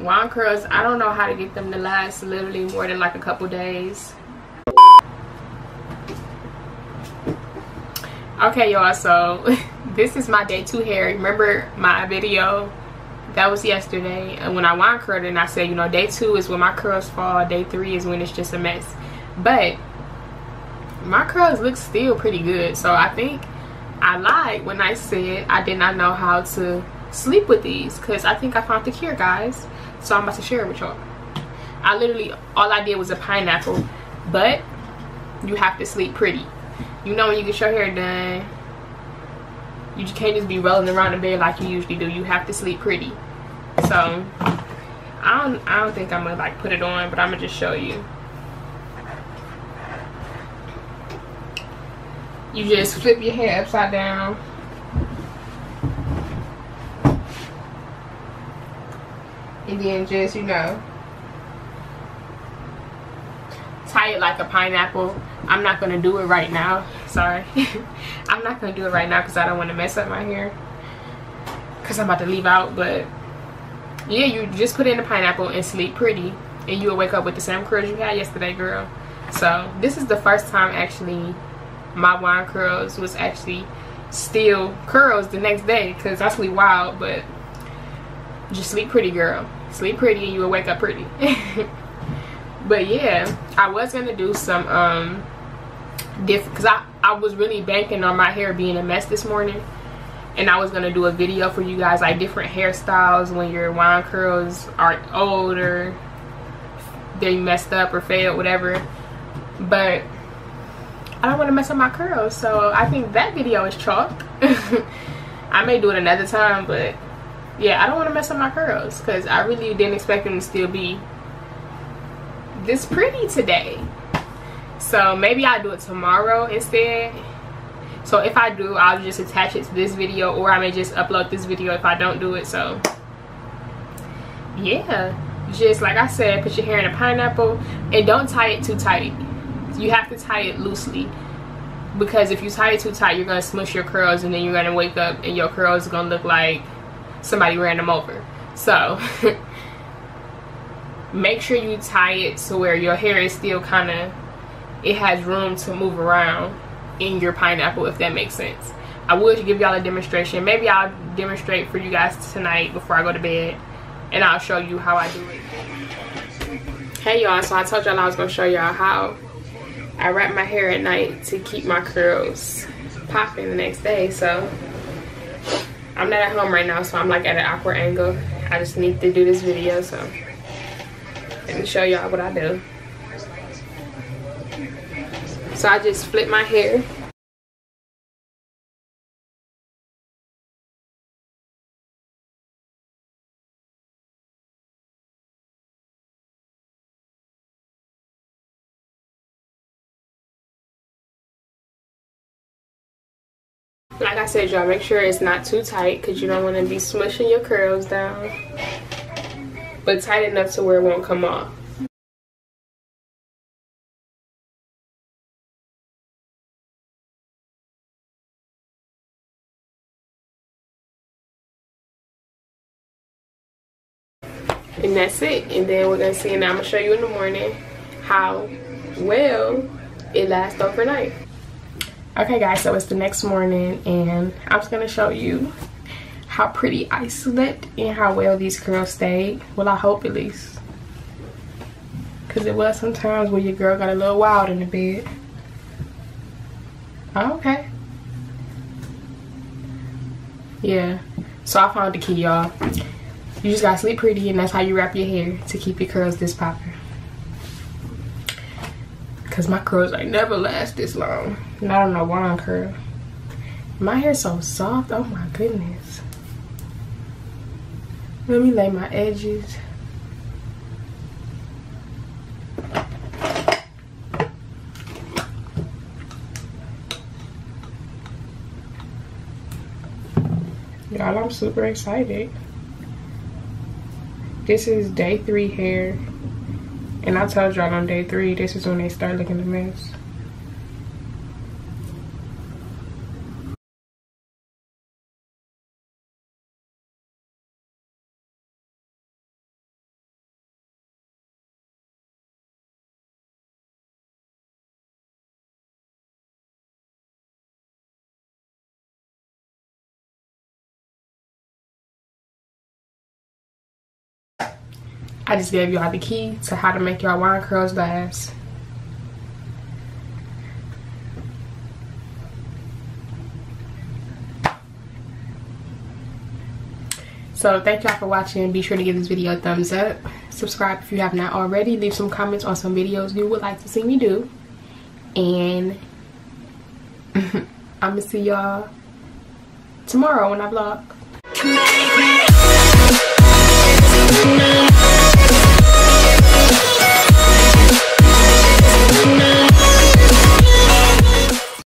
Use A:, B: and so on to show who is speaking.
A: wand curls, I don't know how to get them to last literally more than like a couple days. Okay, y'all, so this is my day 2 hair. Remember my video that was yesterday, and when I wand curled it, and I said, you know, day 2 is when my curls fall, day 3 is when it's just a mess. But my curls look still pretty good, so I think I lied when I said I did not know how to sleep with these, because I think I found the cure, guys. So I'm about to share it with y'all. I literally, all I did was a pineapple, but you have to sleep pretty. You know, when you get your hair done, you just can't just be rolling around the bed like you usually do. You have to sleep pretty. So I don't think I'm gonna like put it on, but I'm gonna just show you. You just flip your hair upside down. And then just, you know, tie it like a pineapple. I'm not going to do it right now. Sorry. I'm not going to do it right now because I don't want to mess up my hair. Because I'm about to leave out. But yeah, you just put it in the pineapple and sleep pretty. And you will wake up with the same curls you had yesterday, girl. So this is the first time actually my wand curls was actually still curls the next day. Because I sleep wild. But just sleep pretty, girl. Sleep pretty and you will wake up pretty. But yeah, I was going to do some different, because I was really banking on my hair being a mess this morning, and I was going to do a video for you guys, like different hairstyles when your wand curls are old or they messed up or failed, whatever. But I don't want to mess up my curls, so I think that video is chalk. I may do it another time, but yeah, I don't want to mess up my curls because I really didn't expect them to still be this pretty today. So maybe I'll do it tomorrow instead. So if I do, I'll just attach it to this video, or I may just upload this video if I don't do it. So yeah, just like I said, put your hair in a pineapple and don't tie it too tight. You have to tie it loosely, because if you tie it too tight, you're gonna smush your curls, and then you're gonna wake up and your curls are gonna look like somebody ran them over. So make sure you tie it to where your hair is still kind of, it has room to move around in your pineapple, if that makes sense. I would give y'all a demonstration. Maybe I'll demonstrate for you guys tonight before I go to bed, and I'll show you how I do it. Hey y'all, so I told y'all I was going to show y'all how I wrap my hair at night to keep my curls popping the next day. So I'm not at home right now, so I'm like at an awkward angle. I just need to do this video, so let me show y'all what I do. So I just flip my hair. Like I said, y'all, make sure it's not too tight because you don't want to be smushing your curls down. But tight enough to where it won't come off. And that's it. And then we're going to see, and I'm going to show you in the morning how well it lasts overnight. Okay guys, so it's the next morning, and I'm just going to show you how pretty I slept and how well these curls stayed. Well, I hope at least. Because it was sometimes where your girl got a little wild in the bed. Oh, okay. Yeah. So I found the key, y'all. You just gotta sleep pretty, and that's how you wrap your hair to keep your curls this popping. Cause my curls ain't never last this long. Not on a wand curl. My hair's so soft. Oh my goodness. Let me lay my edges. Y'all, I'm super excited. This is day 3 hair. And I told y'all on day 3, this is when they start looking a mess. I just gave y'all the key to how to make y'all wine curls last. So thank y'all for watching. Be sure to give this video a thumbs up. Subscribe if you have not already. Leave some comments on some videos you would like to see me do. And I'm gonna see y'all tomorrow when I vlog.